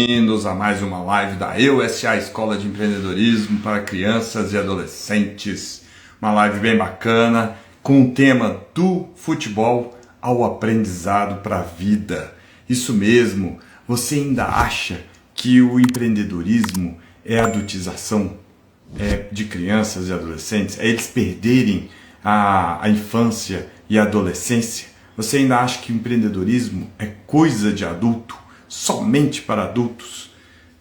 bem-vindos a mais uma live da EUSA Escola de Empreendedorismo para Crianças e Adolescentes. Uma live bem bacana com o tema do futebol ao aprendizado para a vida. Isso mesmo, você ainda acha que o empreendedorismo é a adultização de crianças e adolescentes? É eles perderem a infância e a adolescência? Você ainda acha que o empreendedorismo é coisa de adulto? Somente para adultos?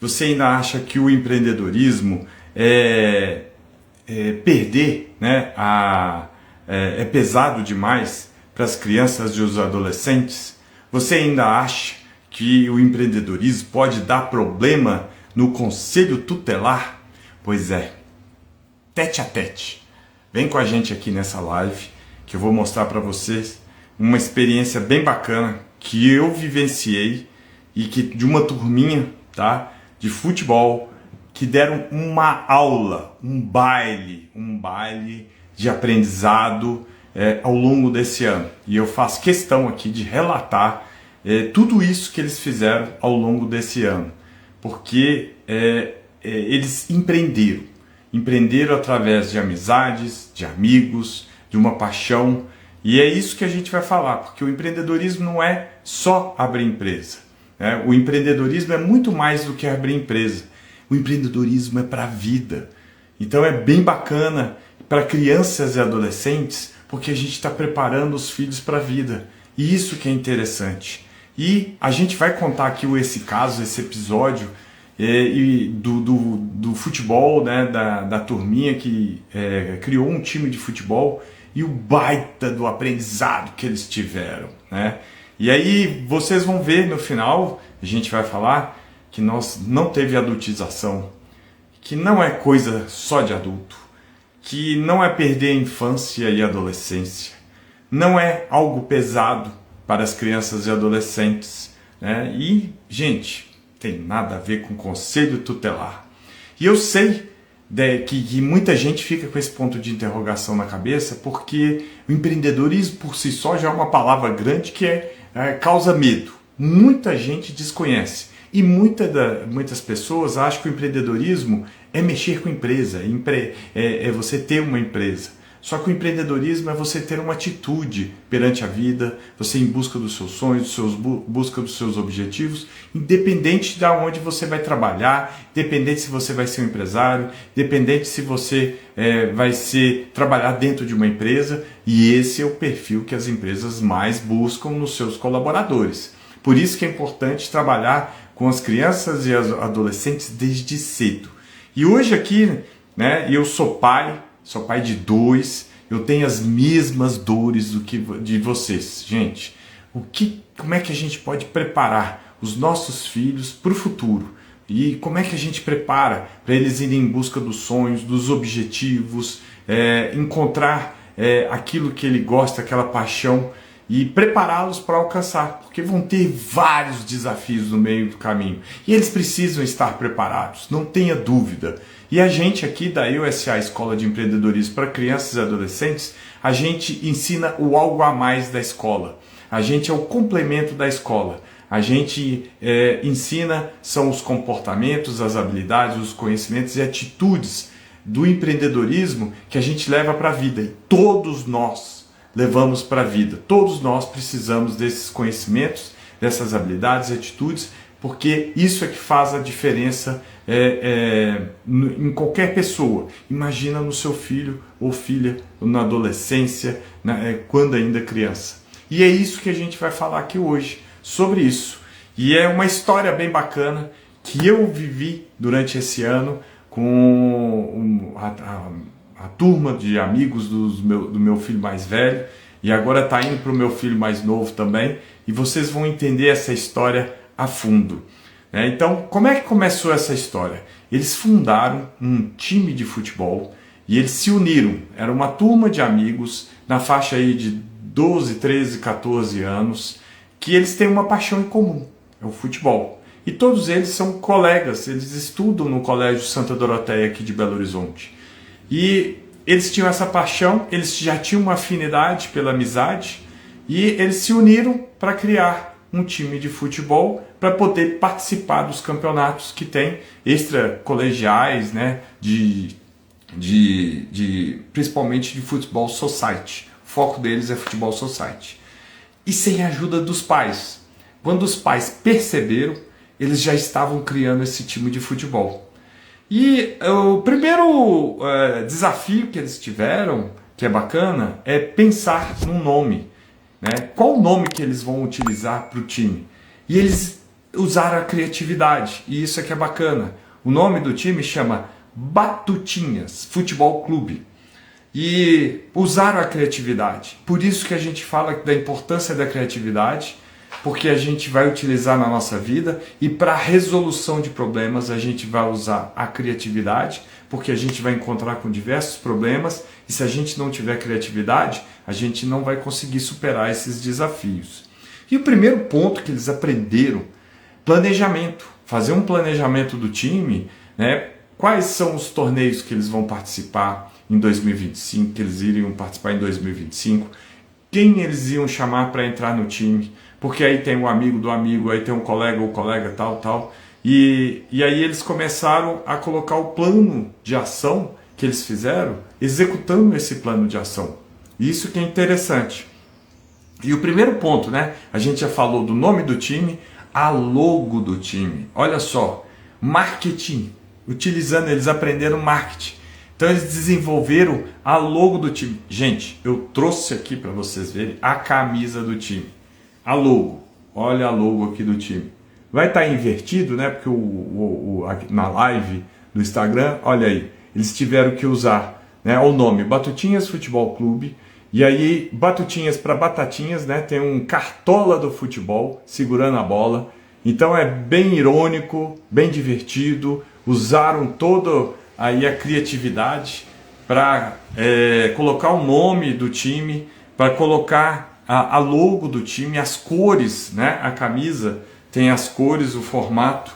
Você ainda acha que o empreendedorismo é perder, né, é pesado demais para as crianças e os adolescentes? Você ainda acha que o empreendedorismo pode dar problema no conselho tutelar? Pois é, tete a tete. Vem com a gente aqui nessa live que eu vou mostrar para vocês uma experiência bem bacana que eu vivenciei e que de uma turminha, tá, de futebol, que deram uma aula, um baile de aprendizado ao longo desse ano. E eu faço questão aqui de relatar tudo isso que eles fizeram ao longo desse ano, porque eles empreenderam através de amizades, de amigos, de uma paixão. E é isso que a gente vai falar, porque o empreendedorismo não é só abrir empresa. O empreendedorismo é muito mais do que abrir empresa. O empreendedorismo é para a vida. Então é bem bacana para crianças e adolescentes, porque a gente está preparando os filhos para a vida. E isso que é interessante. E a gente vai contar aqui esse caso, esse episódio do futebol, né, da turminha que criou um time de futebol e o baita do aprendizado que eles tiveram, né? E aí vocês vão ver no final, a gente vai falar que nós não teve adultização, que não é coisa só de adulto, que não é perder a infância e a adolescência, não é algo pesado para as crianças e adolescentes, né? E, gente, tem nada a ver com conselho tutelar. E eu sei que muita gente fica com esse ponto de interrogação na cabeça, porque o empreendedorismo por si só já é uma palavra grande que causa medo. Muita gente desconhece. E muitas pessoas acham que o empreendedorismo é mexer com empresa, é você ter uma empresa. Só que o empreendedorismo é você ter uma atitude perante a vida, você ir em busca dos seus sonhos, busca dos seus objetivos, independente de onde você vai trabalhar, independente se você vai ser um empresário, independente se você vai trabalhar dentro de uma empresa, e esse é o perfil que as empresas mais buscam nos seus colaboradores. Por isso que é importante trabalhar com as crianças e as adolescentes desde cedo. E hoje aqui, né, eu sou pai de 2, eu tenho as mesmas dores do que de vocês. Gente, como é que a gente pode preparar os nossos filhos para o futuro? E como é que a gente prepara para eles irem em busca dos sonhos, dos objetivos, encontrar aquilo que ele gosta, aquela paixão, e prepará-los para alcançar, porque vão ter vários desafios no meio do caminho. E eles precisam estar preparados, não tenha dúvida. E a gente aqui da EUSA Escola de Empreendedorismo para Crianças e Adolescentes, a gente ensina o algo a mais da escola. A gente é o complemento da escola. A gente ensina, são os comportamentos, as habilidades, os conhecimentos e atitudes do empreendedorismo que a gente leva para a vida. E todos nós levamos para a vida. Todos nós precisamos desses conhecimentos, dessas habilidades e atitudes, porque isso é que faz a diferença em qualquer pessoa. Imagina no seu filho ou filha, na adolescência, quando ainda criança. E é isso que a gente vai falar aqui hoje, sobre isso. E é uma história bem bacana que eu vivi durante esse ano com a turma de amigos do meu filho mais velho, e agora está indo para o meu filho mais novo também, e vocês vão entender essa história a fundo. Então, como é que começou essa história? Eles fundaram um time de futebol e eles se uniram. Era uma turma de amigos na faixa aí de 12, 13, 14 anos, que eles têm uma paixão em comum, é o futebol. E todos eles são colegas, eles estudam no Colégio Santa Doroteia aqui de Belo Horizonte. E eles tinham essa paixão, eles já tinham uma afinidade pela amizade, e eles se uniram para criar um time de futebol para poder participar dos campeonatos que tem extracolegiais, né, principalmente de futebol society. O foco deles é futebol society. E sem a ajuda dos pais. Quando os pais perceberam, eles já estavam criando esse time de futebol. E o primeiro desafio que eles tiveram, que é bacana, é pensar num nome. Né? Qual o nome que eles vão utilizar para o time? E eles usaram a criatividade, e isso é que é bacana. O nome do time chama Batutinhas Futebol Clube. E usaram a criatividade. Por isso que a gente fala da importância da criatividade, porque a gente vai utilizar na nossa vida, e para a resolução de problemas a gente vai usar a criatividade, porque a gente vai encontrar com diversos problemas, e se a gente não tiver criatividade, a gente não vai conseguir superar esses desafios. E o primeiro ponto que eles aprenderam, planejamento, fazer um planejamento do time, né? Quais são os torneios que eles vão participar em 2025, que eles iriam participar em 2025, quem eles iam chamar para entrar no time, porque aí tem um amigo do amigo, aí tem um colega, o colega tal. E aí eles começaram a colocar o plano de ação que eles fizeram, executando esse plano de ação. Isso que é interessante. E o primeiro ponto, né? A gente já falou do nome do time, a logo do time. Olha só, marketing. Eles aprenderam marketing. Então eles desenvolveram a logo do time. Gente, eu trouxe aqui para vocês verem a camisa do time. A logo. Olha a logo aqui do time. Vai estar invertido, né? Porque na live do Instagram, olha aí, eles tiveram que usar, né, o nome Batutinhas Futebol Clube. E aí, Batutinhas para Batatinhas, né? Tem um cartola do futebol segurando a bola. Então é bem irônico, bem divertido. Usaram toda aí a criatividade para colocar o nome do time, para colocar a logo do time, as cores, né? A camisa tem as cores, o formato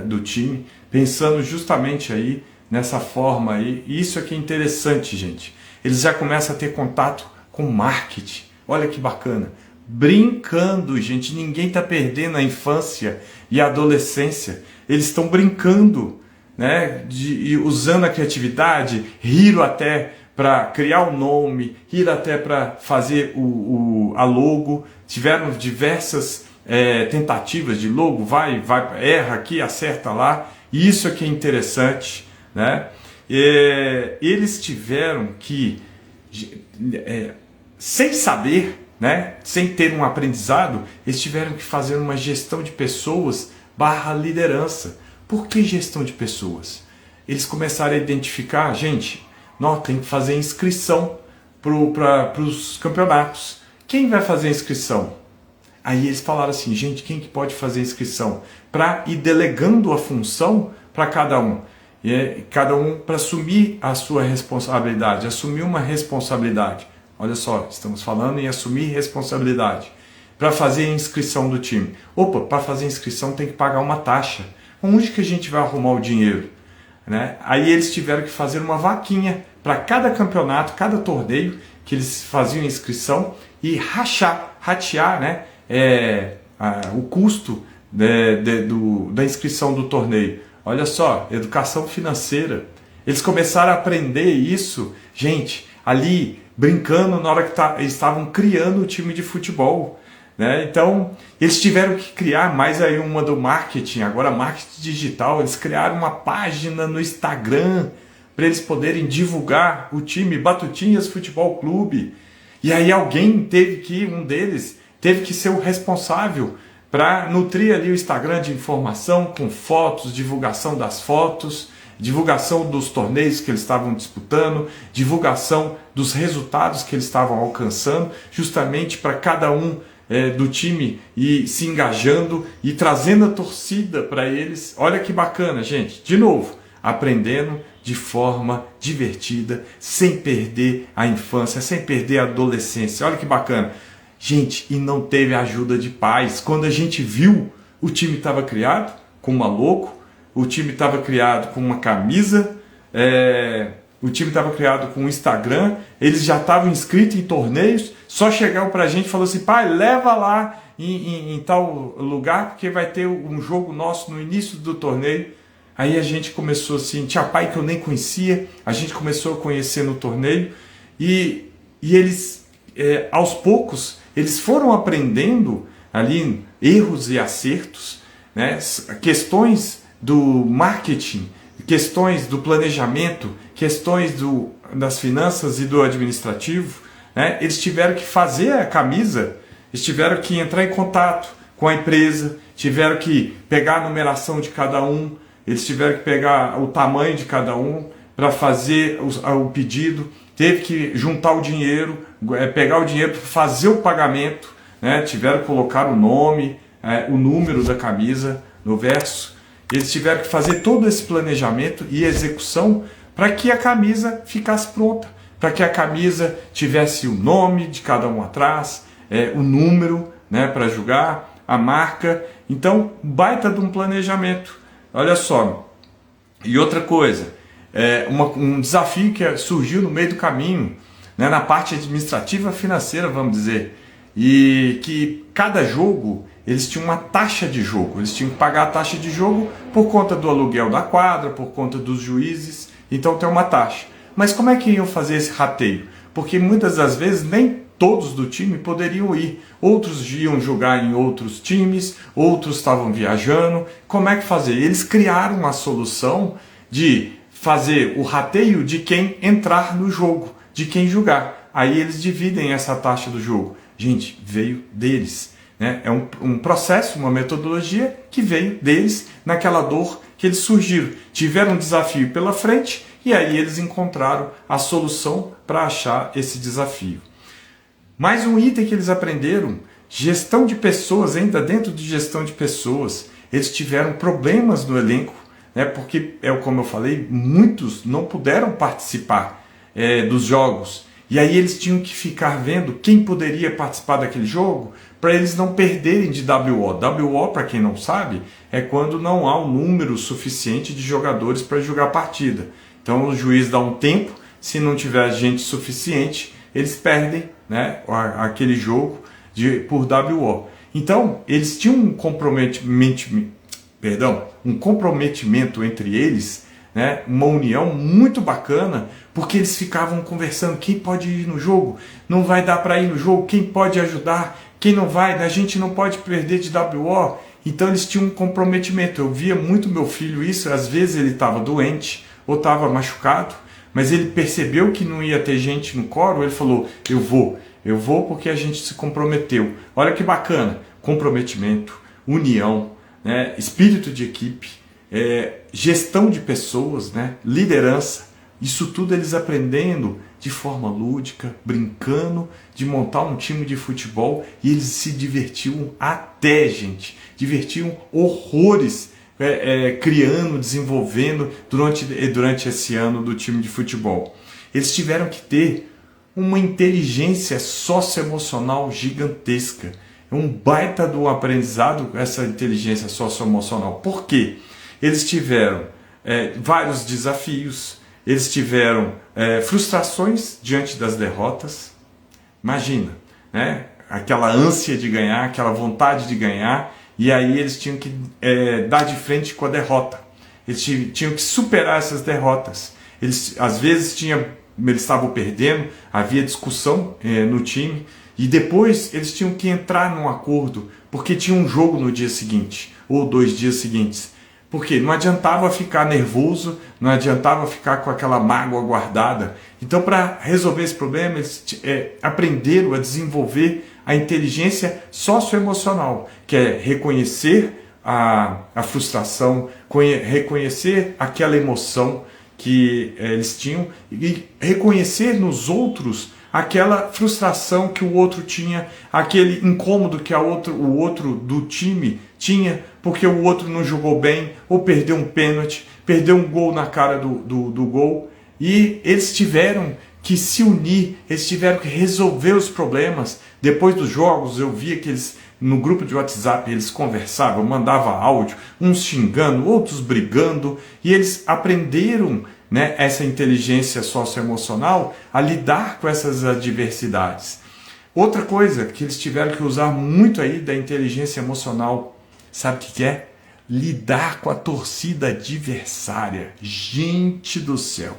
do time, pensando justamente aí nessa forma aí. Isso aqui é interessante, gente. Eles já começam a ter contato com marketing. Olha que bacana. Brincando, gente. Ninguém está perdendo a infância e a adolescência. Eles estão brincando, né? Usando a criatividade, riram até para criar o nome, riram até para fazer a logo. Tiveram diversas tentativas de logo, vai, erra aqui, acerta lá. E isso aqui é interessante, né? Eles tiveram que, sem saber, né, sem ter um aprendizado, eles tiveram que fazer uma gestão de pessoas / liderança. Por que gestão de pessoas? Eles começaram a identificar, gente, nós tem que fazer inscrição para os campeonatos. Quem vai fazer a inscrição? Aí eles falaram assim, gente, quem que pode fazer a inscrição? Para ir delegando a função para cada um. E cada um para assumir a sua responsabilidade, assumir uma responsabilidade. Olha só, estamos falando em assumir responsabilidade. Para fazer a inscrição do time. Opa, para fazer a inscrição tem que pagar uma taxa. Onde que a gente vai arrumar o dinheiro? Né? Aí eles tiveram que fazer uma vaquinha para cada campeonato, cada torneio que eles faziam a inscrição e ratear, né, o custo da inscrição do torneio. Olha só, educação financeira. Eles começaram a aprender isso, gente, ali brincando na hora que estavam criando o time de futebol. Né? Então, eles tiveram que criar mais aí uma do marketing, agora marketing digital. Eles criaram uma página no Instagram para eles poderem divulgar o time Batutinhas Futebol Clube. E aí um deles teve que ser o responsável para nutrir ali o Instagram de informação com fotos, divulgação das fotos, divulgação dos torneios que eles estavam disputando, divulgação dos resultados que eles estavam alcançando, justamente para cada um do time ir se engajando e trazendo a torcida para eles. Olha que bacana, gente. De novo, aprendendo de forma divertida, sem perder a infância, sem perder a adolescência. Olha que bacana. Gente, e não teve ajuda de pais. Quando a gente viu, o time estava criado com uma logo, o time estava criado com uma camisa, o time estava criado com um Instagram, eles já estavam inscritos em torneios, só chegaram para a gente e falaram assim, pai, leva lá em tal lugar, porque vai ter um jogo nosso no início do torneio. Aí a gente começou assim, tinha pai que eu nem conhecia, a gente começou a conhecer no torneio, e eles, aos poucos, eles foram aprendendo ali erros e acertos, né? Questões do marketing, questões do planejamento, questões das finanças e do administrativo, né? Eles tiveram que fazer a camisa, eles tiveram que entrar em contato com a empresa, tiveram que pegar a numeração de cada um, eles tiveram que pegar o tamanho de cada um para fazer o pedido, teve que juntar o dinheiro, pegar o dinheiro para fazer o pagamento, né? Tiveram que colocar o nome, o número da camisa no verso. Eles tiveram que fazer todo esse planejamento e execução para que a camisa ficasse pronta, para que a camisa tivesse o nome de cada um atrás, o número, né, para jogar, a marca. Então, baita de um planejamento. Olha só. E outra coisa, um desafio que surgiu no meio do caminho, né, na parte administrativa financeira, vamos dizer, e que cada jogo eles tinham uma taxa de jogo, eles tinham que pagar a taxa de jogo por conta do aluguel da quadra, por conta dos juízes, então tem uma taxa. Mas como é que iam fazer esse rateio? Porque muitas das vezes nem todos do time poderiam ir, outros iam jogar em outros times, outros estavam viajando. Como é que fazer? Eles criaram uma solução de fazer o rateio de quem entrar no jogo, de quem jogar. Aí eles dividem essa taxa do jogo. Gente, veio deles. É um processo, uma metodologia que veio deles naquela dor que eles surgiram. Tiveram um desafio pela frente e aí eles encontraram a solução para achar esse desafio. Mais um item que eles aprenderam, gestão de pessoas, ainda dentro de gestão de pessoas, eles tiveram problemas no elenco, né, porque, como eu falei, muitos não puderam participar dos jogos. E aí eles tinham que ficar vendo quem poderia participar daquele jogo para eles não perderem de WO. WO, para quem não sabe, é quando não há um número suficiente de jogadores para jogar a partida. Então o juiz dá um tempo, se não tiver gente suficiente, eles perdem, né, aquele jogo por WO. Então eles tinham um comprometimento entre eles, né, uma união muito bacana, porque eles ficavam conversando, quem pode ir no jogo, não vai dar para ir no jogo, quem pode ajudar, quem não vai, a gente não pode perder de WO. Então eles tinham um comprometimento. Eu via muito meu filho isso, às vezes ele estava doente ou estava machucado, mas ele percebeu que não ia ter gente no coro, ele falou, eu vou porque a gente se comprometeu. Olha que bacana, comprometimento, união, né, espírito de equipe, gestão de pessoas, né, liderança, isso tudo eles aprendendo de forma lúdica, brincando, de montar um time de futebol, e eles se divertiam até, gente, divertiam horrores, criando, desenvolvendo durante esse ano do time de futebol. Eles tiveram que ter uma inteligência socioemocional gigantesca, um baita do aprendizado, essa inteligência socioemocional. Por quê? Eles tiveram vários desafios, eles tiveram frustrações diante das derrotas. Imagina, né? Aquela ânsia de ganhar, aquela vontade de ganhar, e aí eles tinham que dar de frente com a derrota. Eles tinham que superar essas derrotas. Eles, às vezes, eles estavam perdendo, havia discussão no time, e depois eles tinham que entrar num acordo, porque tinha um jogo no dia seguinte, ou 2 dias seguintes. Porque não adiantava ficar nervoso, não adiantava ficar com aquela mágoa guardada. Então, para resolver esse problema, eles aprenderam a desenvolver a inteligência socioemocional, que é reconhecer a frustração, reconhecer aquela emoção que eles tinham e reconhecer nos outros aquela frustração que o outro tinha, aquele incômodo que o outro do time tinha, porque o outro não jogou bem, ou perdeu um pênalti, perdeu um gol na cara do gol. E eles tiveram que se unir, eles tiveram que resolver os problemas. Depois dos jogos, eu via que eles, no grupo de WhatsApp, eles conversavam, mandavam áudio, uns xingando, outros brigando, e eles aprenderam, essa inteligência socioemocional a lidar com essas adversidades. Outra coisa que eles tiveram que usar muito aí da inteligência emocional, sabe o que é? Lidar com a torcida adversária. Gente do céu!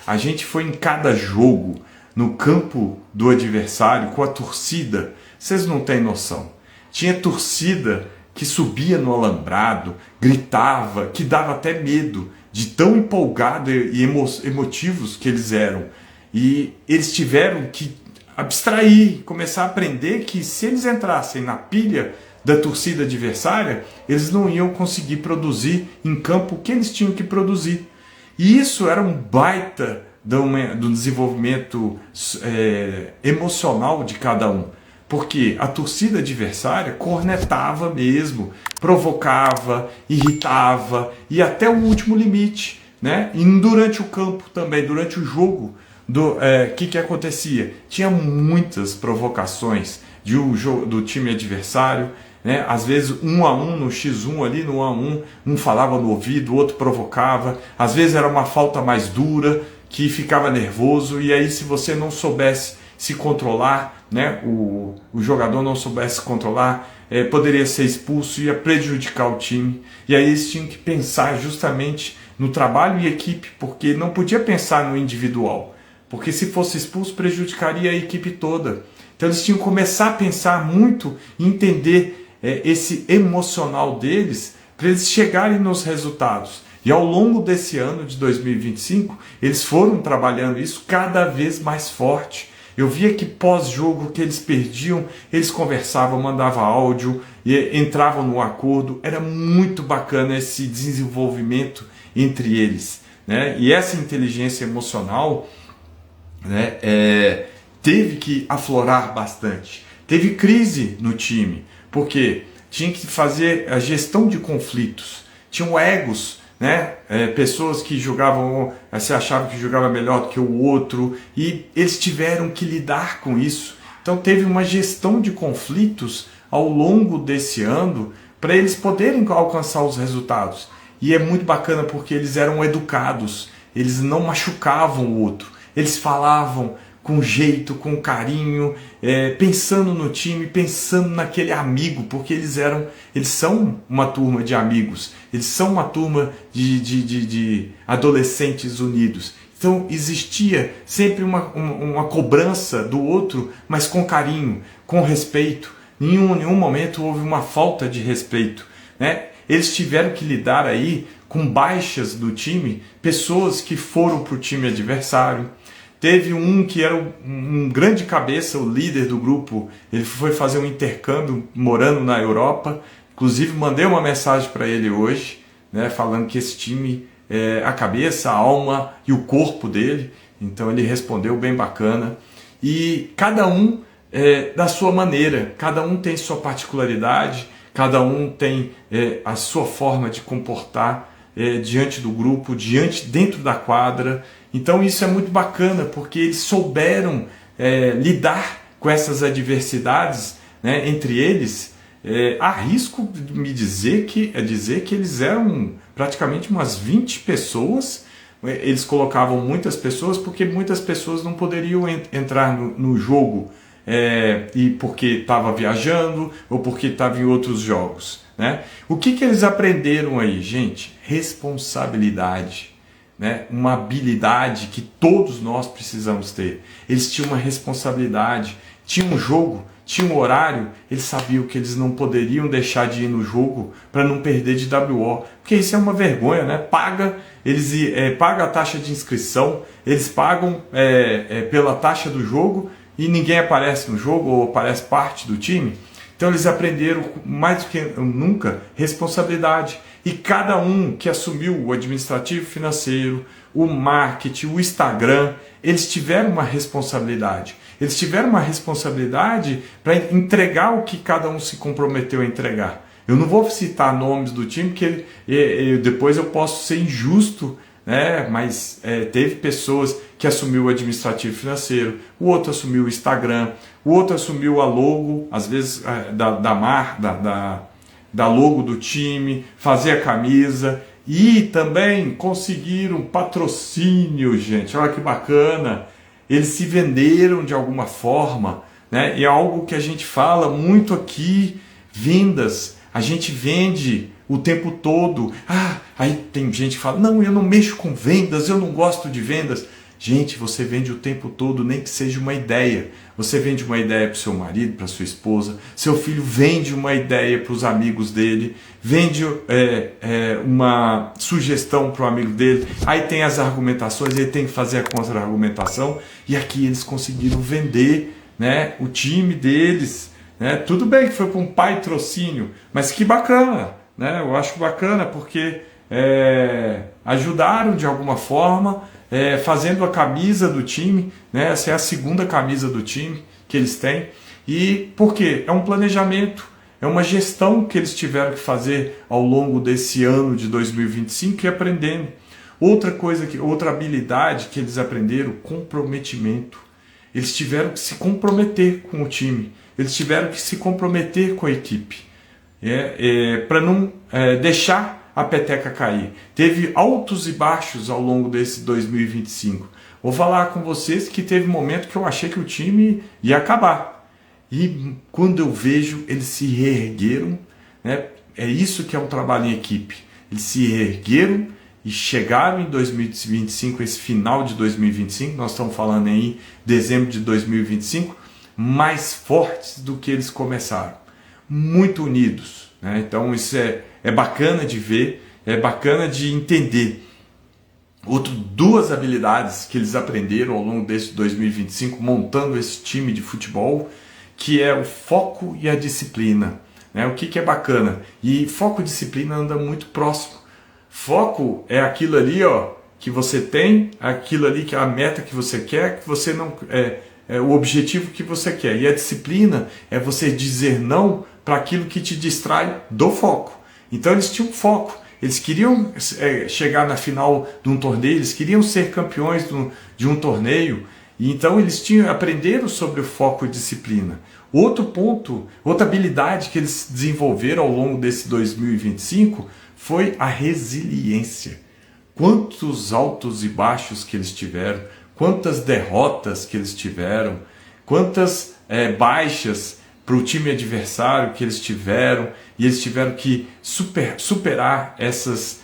A gente foi em cada jogo no campo do adversário com a torcida. Vocês não têm noção. Tinha torcida que subia no alambrado, gritava, que dava até medo de tão empolgados e emotivos que eles eram. E eles tiveram que abstrair, começar a aprender que se eles entrassem na pilha da torcida adversária, eles não iam conseguir produzir em campo o que eles tinham que produzir. E isso era um baita do desenvolvimento emocional de cada um. Porque a torcida adversária cornetava mesmo, provocava, irritava e até o último limite, né? E durante o campo também, durante o jogo, que acontecia? Tinha muitas provocações do time adversário, né? Às vezes 1 a 1 no X1 ali, no 1 a 1, um falava no ouvido, o outro provocava, às vezes era uma falta mais dura, que ficava nervoso, e aí se você não soubesse se controlar, né? o jogador não soubesse se controlar, poderia ser expulso, ia prejudicar o time, e aí eles tinham que pensar justamente no trabalho em equipe, porque não podia pensar no individual, porque se fosse expulso prejudicaria a equipe toda. Então eles tinham que começar a pensar muito e entender esse emocional deles para eles chegarem nos resultados. E ao longo desse ano de 2025, eles foram trabalhando isso cada vez mais forte. Eu via que pós-jogo que eles perdiam, eles conversavam, mandavam áudio, e entravam no acordo. Era muito bacana esse desenvolvimento entre eles, né? E essa inteligência emocional, né, teve que aflorar bastante. Teve crise no time, porque tinha que fazer a gestão de conflitos. Tinham egos, né? Pessoas que jogavam, se achavam que jogava melhor do que o outro, e eles tiveram que lidar com isso. Então teve uma gestão de conflitos ao longo desse ano para eles poderem alcançar os resultados. E é muito bacana porque eles eram educados, eles não machucavam o outro, eles falavam com jeito, com carinho, pensando no time, pensando naquele amigo, porque eles são uma turma de amigos, eles são uma turma de adolescentes unidos. Então existia sempre uma cobrança do outro, mas com carinho, com respeito. Em nenhum momento houve uma falta de respeito, né? Eles tiveram que lidar aí com baixas do time, pessoas que foram para o time adversário. Teve um que era um grande cabeça, o líder do grupo, ele foi fazer um intercâmbio morando na Europa. Inclusive mandei uma mensagem para ele hoje, né, falando que esse time é a cabeça, a alma e o corpo dele. Então ele respondeu bem bacana. E cada um da sua maneira, cada um tem sua particularidade, cada um tem a sua forma de comportar diante do grupo, dentro da quadra. Então isso é muito bacana, porque eles souberam lidar com essas adversidades, né, entre eles. Arrisco me dizer que eles eram praticamente umas 20 pessoas. Eles colocavam muitas pessoas, porque muitas pessoas não poderiam entrar no jogo, e porque estava viajando ou porque estava em outros jogos, né? O que eles aprenderam aí, gente? Responsabilidade, né? Uma habilidade que todos nós precisamos ter. Eles tinham uma responsabilidade, tinham um jogo, tinham um horário, eles sabiam que eles não poderiam deixar de ir no jogo para não perder de WO, porque isso é uma vergonha, né? Eles pagam a taxa de inscrição, eles pagam pela taxa do jogo e ninguém aparece no jogo ou aparece parte do time. Então eles aprenderam mais do que nunca responsabilidade. E cada um que assumiu o administrativo financeiro, o marketing, o Instagram, eles tiveram uma responsabilidade. Eles tiveram uma responsabilidade para entregar o que cada um se comprometeu a entregar. Eu não vou citar nomes do time, porque depois eu posso ser injusto, né? Mas teve pessoas que assumiu o administrativo financeiro, o outro assumiu o Instagram, o outro assumiu a logo, às vezes da logo do time, fazer a camisa, e também conseguiram patrocínio, gente. Olha que bacana! Eles se venderam de alguma forma né? E é algo que a gente fala muito aqui, vendas. A gente vende o tempo todo. Aí tem gente que fala, não, eu não mexo com vendas, eu não gosto de vendas. Gente, você vende o tempo todo, nem que seja uma ideia. Você vende uma ideia para o seu marido, para sua esposa. Seu filho vende uma ideia para os amigos dele. Vende uma sugestão para o amigo dele. Aí tem as argumentações, ele tem que fazer a contra-argumentação. E aqui eles conseguiram vender, né, o time deles. Né? Tudo bem que foi para um patrocínio, mas que bacana. Né? Eu acho bacana porque ajudaram de alguma forma, fazendo a camisa do time, né? Essa é a segunda camisa do time que eles têm. E por quê? É um planejamento, é uma gestão que eles tiveram que fazer ao longo desse ano de 2025 e aprendendo. Outra habilidade que eles aprenderam, comprometimento. Eles tiveram que se comprometer com o time, eles tiveram que se comprometer com a equipe, para não deixar a peteca cair. Teve altos e baixos ao longo desse 2025. Vou falar com vocês que teve um momento que eu achei que o time ia acabar. E quando eu vejo, eles se reergueram, né? É isso que é um trabalho em equipe. Eles se reergueram e chegaram em 2025, esse final de 2025, nós estamos falando aí dezembro de 2025, mais fortes do que eles começaram. Muito unidos, né? Então isso é bacana de ver, é bacana de entender. Duas habilidades que eles aprenderam ao longo desse 2025, montando esse time de futebol, que é o foco e a disciplina. Né? O que é bacana? E foco e disciplina andam muito próximo. Foco é aquilo ali, que você tem, aquilo ali que é a meta que você quer, que você não é o objetivo que você quer. E a disciplina é você dizer não para aquilo que te distrai do foco. Então eles tinham foco, eles queriam chegar na final de um torneio, eles queriam ser campeões de um torneio, e então eles aprenderam sobre o foco e disciplina. Outro ponto, outra habilidade que eles desenvolveram ao longo desse 2025 foi a resiliência. Quantos altos e baixos que eles tiveram, quantas derrotas que eles tiveram, quantas baixas para o time adversário que eles tiveram, e eles tiveram que superar essas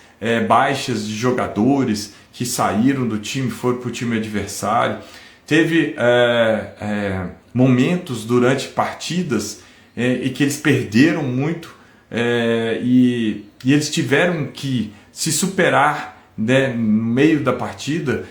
baixas de jogadores que saíram do time, foram para o time adversário. Teve momentos durante partidas e que eles perderam muito, e eles tiveram que se superar, né, no meio da partida,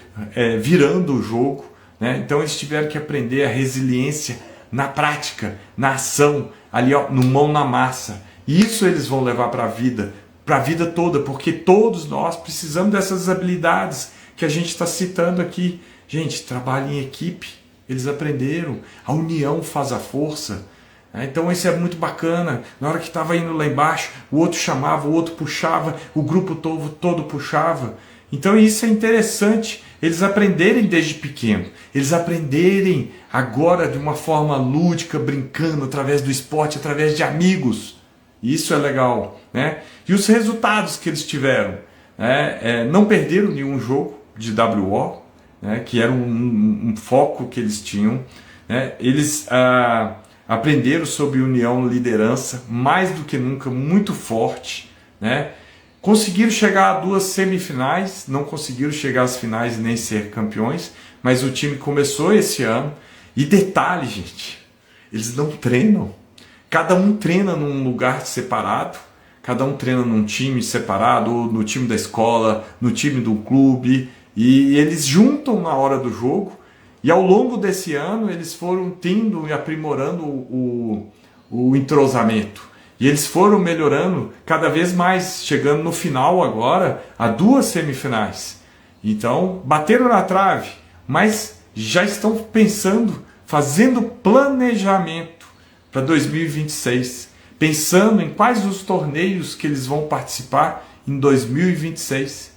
virando o jogo. Né? Então eles tiveram que aprender a resiliência na prática, na ação, ali no mão na massa. E isso eles vão levar para a vida toda, porque todos nós precisamos dessas habilidades que a gente está citando aqui. Gente, trabalho em equipe, eles aprenderam, a união faz a força. Então isso é muito bacana. Na hora que estava indo lá embaixo, o outro chamava, o outro puxava, o grupo todo puxava. Então isso é interessante, eles aprenderem desde pequeno, eles aprenderem agora de uma forma lúdica, brincando, através do esporte, através de amigos. Isso é legal, né? E os resultados que eles tiveram, né? Não perderam nenhum jogo de WO, né? Que era um foco que eles tinham, né? Eles aprenderam sobre união, liderança, mais do que nunca, muito forte, né? Conseguiram chegar a 2 semifinais, não conseguiram chegar às finais nem ser campeões, mas o time começou esse ano. E detalhe, gente, eles não treinam. Cada um treina num lugar separado, cada um treina num time separado, ou no time da escola, no time do clube, e eles juntam na hora do jogo. E ao longo desse ano eles foram tendo e aprimorando o entrosamento. E eles foram melhorando cada vez mais, chegando no final agora a 2 semifinais. Então, bateram na trave, mas já estão pensando, fazendo planejamento para 2026. Pensando em quais os torneios que eles vão participar em 2026.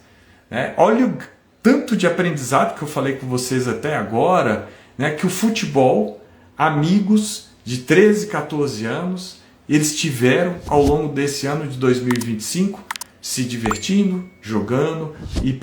Olha o tanto de aprendizado que eu falei com vocês até agora, né, que o futebol, amigos de 13, 14 anos, eles tiveram ao longo desse ano de 2025 se divertindo, jogando e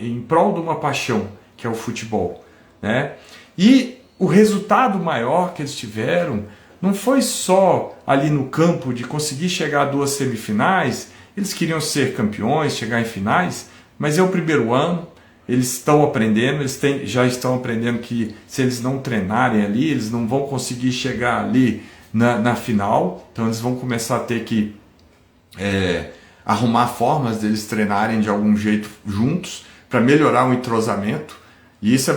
em prol de uma paixão, que é o futebol. Né? E o resultado maior que eles tiveram não foi só ali no campo de conseguir chegar a 2 semifinais. Eles queriam ser campeões, chegar em finais, mas é o primeiro ano, eles estão aprendendo, já estão aprendendo que se eles não treinarem ali, eles não vão conseguir chegar ali na final. Então eles vão começar a ter que arrumar formas deles treinarem de algum jeito juntos para melhorar o entrosamento. E isso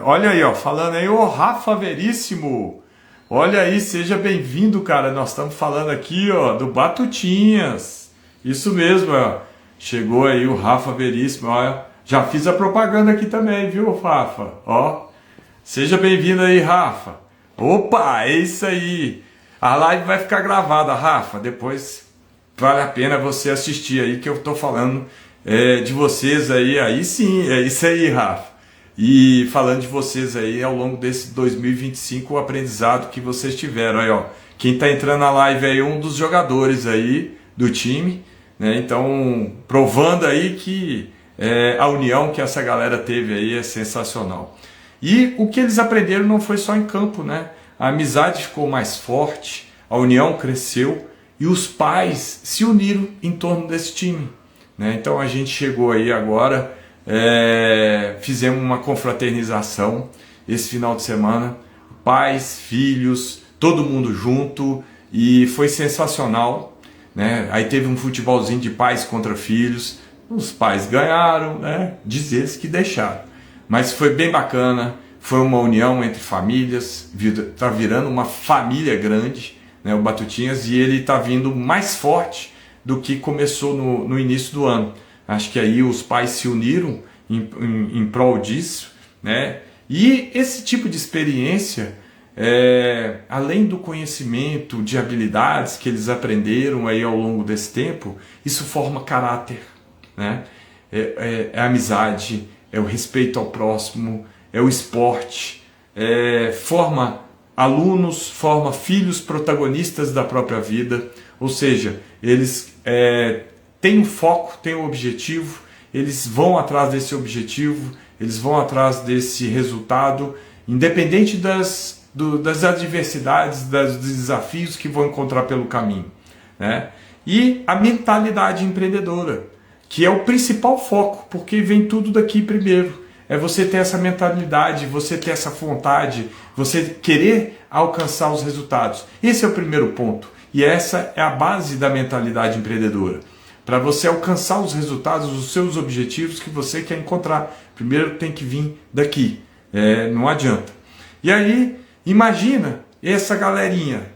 olha aí, ó, falando aí, ô Rafa Veríssimo, olha aí, seja bem-vindo, cara. Nós estamos falando aqui, ó, do Batutinhas. Isso mesmo, ó. Chegou aí o Rafa Veríssimo, ó. Já fiz a propaganda aqui também, viu, Rafa? Ó, seja bem-vindo aí, Rafa. Opa, é isso aí. A live vai ficar gravada, Rafa. Depois vale a pena você assistir aí, que eu tô falando de vocês aí. Aí sim, é isso aí, Rafa. E falando de vocês aí ao longo desse 2025, o aprendizado que vocês tiveram aí, ó. Quem tá entrando na live aí é um dos jogadores aí do time, né? Então, provando aí que a união que essa galera teve aí é sensacional. E o que eles aprenderam não foi só em campo, né? A amizade ficou mais forte, a união cresceu e os pais se uniram em torno desse time, né? Então a gente chegou aí agora, fizemos uma confraternização esse final de semana, pais, filhos, todo mundo junto, e foi sensacional, né? Aí teve um futebolzinho de pais contra filhos. Os pais ganharam, né? Diz eles que deixaram. Mas foi bem bacana, foi uma união entre famílias, tá virando uma família grande, né? O Batutinhas, e ele tá vindo mais forte do que começou no início do ano. Acho que aí os pais se uniram em prol disso, né? E esse tipo de experiência, além do conhecimento de habilidades que eles aprenderam aí ao longo desse tempo, isso forma caráter, né? É amizade, é o respeito ao próximo, é o esporte, forma alunos, forma filhos protagonistas da própria vida, ou seja, eles têm um foco, têm um objetivo, eles vão atrás desse objetivo, eles vão atrás desse resultado, independente das adversidades, dos desafios que vão encontrar pelo caminho, né? E a mentalidade empreendedora, que é o principal foco, porque vem tudo daqui primeiro. É você ter essa mentalidade, você ter essa vontade, você querer alcançar os resultados. Esse é o primeiro ponto. E essa é a base da mentalidade empreendedora. Para você alcançar os resultados, os seus objetivos que você quer encontrar, primeiro tem que vir daqui. Não adianta. E aí, imagina essa galerinha,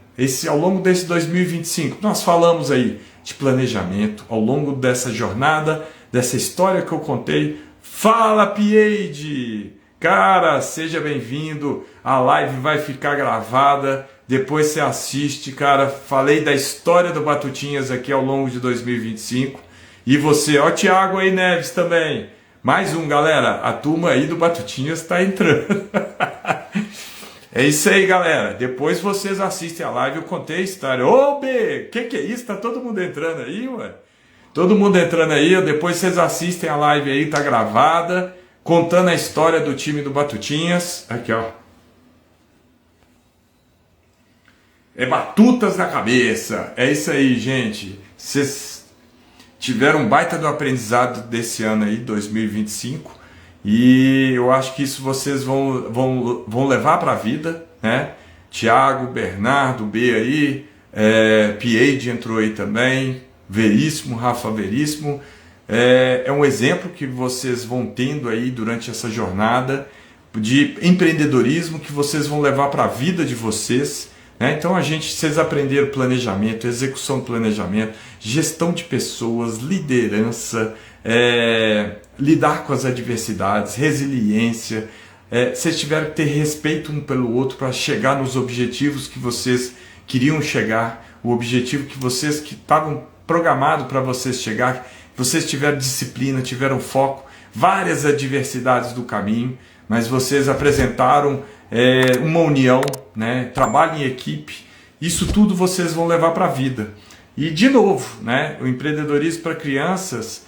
ao longo desse 2025, nós falamos aí de planejamento, ao longo dessa jornada, dessa história que eu contei. Fala, Piede! Cara, seja bem-vindo, a live vai ficar gravada, depois você assiste, cara. Falei da história do Batutinhas aqui ao longo de 2025. E você, ó, Thiago aí, Neves também. Mais um, galera, a turma aí do Batutinhas está entrando. É isso aí, galera. Depois vocês assistem a live, eu contei a história. Ô, B, que é isso? Tá todo mundo entrando aí, ué? Todo mundo entrando aí, depois vocês assistem a live aí, tá gravada, contando a história do time do Batutinhas. Aqui, ó. É batutas na cabeça. É isso aí, gente. Vocês tiveram um baita do aprendizado desse ano aí, 2025. E eu acho que isso vocês vão levar para a vida, né? Tiago, Bernardo, B aí, Piede entrou aí também, Veríssimo, Rafa Veríssimo. É um exemplo que vocês vão tendo aí durante essa jornada de empreendedorismo que vocês vão levar para a vida de vocês, né? Então vocês aprenderam planejamento, execução do planejamento, gestão de pessoas, liderança, lidar com as adversidades, resiliência. Vocês tiveram que ter respeito um pelo outro para chegar nos objetivos que vocês queriam chegar, o objetivo que estavam programados para vocês chegar. Vocês tiveram disciplina, tiveram foco, várias adversidades do caminho, mas vocês apresentaram uma união, né? Trabalho em equipe. Isso tudo vocês vão levar para a vida. E de novo, né? O empreendedorismo para crianças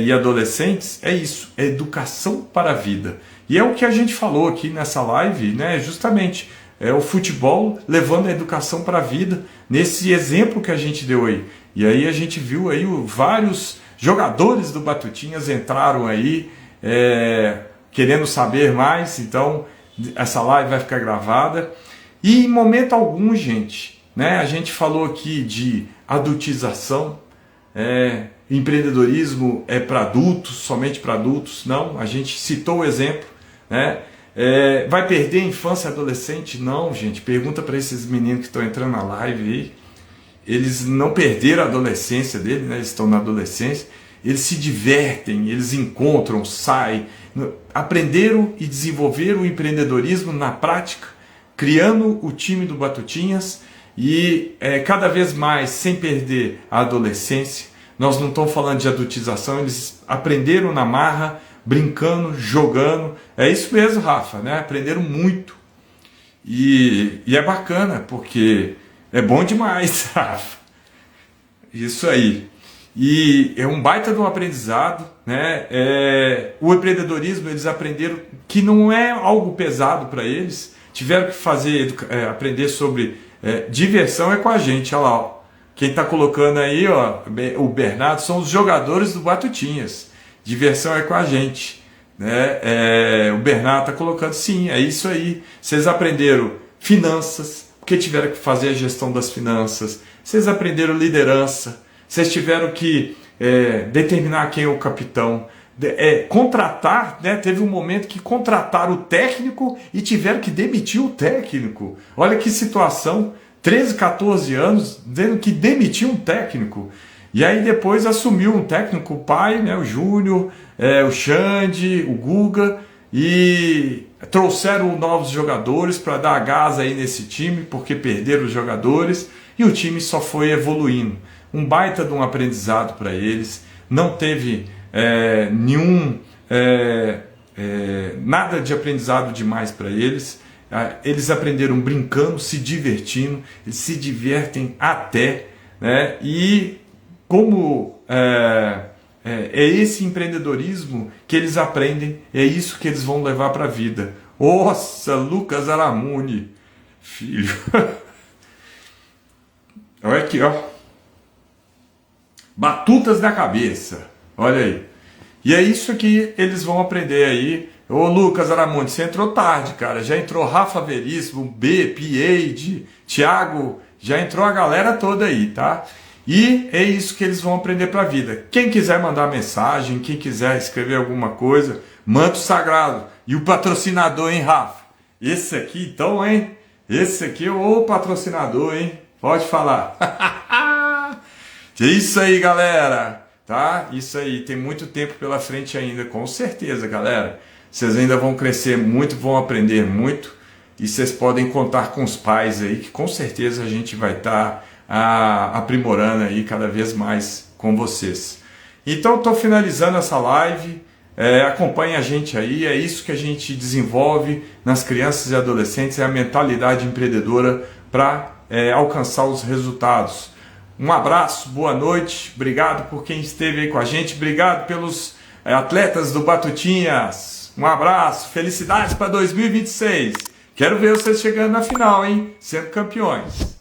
e adolescentes é isso, é educação para a vida. E é o que a gente falou aqui nessa live, né? Justamente, é o futebol levando a educação para a vida, nesse exemplo que a gente deu aí. E aí a gente viu aí vários jogadores do Batutinhas entraram aí, querendo saber mais, então essa live vai ficar gravada. E em momento algum, gente, né? A gente falou aqui de adultização, empreendedorismo é para adultos, somente para adultos. Não, a gente citou o exemplo, né? Vai perder a infância e adolescente? Não, gente. Pergunta para esses meninos que estão entrando na live aí. Eles não perderam a adolescência deles, né? Eles estão na adolescência. Eles se divertem, eles encontram, saem, aprenderam e desenvolveram o empreendedorismo na prática, criando o time do Batutinhas e cada vez mais sem perder a adolescência. Nós não estamos falando de adultização, eles aprenderam na marra, brincando, jogando. É isso mesmo, Rafa, né? Aprenderam muito. E é bacana, porque é bom demais, Rafa. Isso aí. E é um baita de um aprendizado, né? O empreendedorismo, eles aprenderam que não é algo pesado para eles. Tiveram que aprender sobre diversão é com a gente, olha lá. Ó. Quem está colocando aí, ó, o Bernardo, são os jogadores do Batutinhas. Diversão é com a gente, né? O Bernardo está colocando, sim, é isso aí. Vocês aprenderam finanças, porque tiveram que fazer a gestão das finanças. Vocês aprenderam liderança. Vocês tiveram que determinar quem é o capitão. Contratar, né? Teve um momento que contrataram o técnico e tiveram que demitir o técnico. Olha que situação. 13, 14 anos, tendo que demitir um técnico. E aí depois assumiu um técnico, o pai, né, o Júnior, o Xande, o Guga, e trouxeram novos jogadores para dar gás aí nesse time, porque perderam os jogadores, e o time só foi evoluindo. Um baita de um aprendizado para eles, não teve nada de aprendizado demais para eles. Eles aprenderam brincando, se divertindo, eles se divertem até, né? E como é esse empreendedorismo que eles aprendem, é isso que eles vão levar para a vida. Nossa, Lucas Aramuni, filho. Olha aqui, ó. Batutas na cabeça, olha aí. E é isso que eles vão aprender aí. Ô Lucas Aramonte, você entrou tarde, cara. Já entrou Rafa Veríssimo, B, Piade, Thiago, já entrou a galera toda aí, tá? E é isso que eles vão aprender para a vida. Quem quiser mandar mensagem, quem quiser escrever alguma coisa, Manto Sagrado. E o patrocinador, hein, Rafa? Esse aqui, então, hein? Esse aqui é o patrocinador, hein? Pode falar. É isso aí, galera. Tá? Isso aí. Tem muito tempo pela frente ainda, com certeza, galera. Vocês ainda vão crescer muito, vão aprender muito. E vocês podem contar com os pais aí, que com certeza a gente vai estar aprimorando aí cada vez mais com vocês. Então, estou finalizando essa live. Acompanhe a gente aí. É isso que a gente desenvolve nas crianças e adolescentes. É a mentalidade empreendedora para alcançar os resultados. Um abraço, boa noite. Obrigado por quem esteve aí com a gente. Obrigado pelos atletas do Batutinhas. Um abraço, felicidades para 2026. Quero ver vocês chegando na final, hein? Sendo campeões.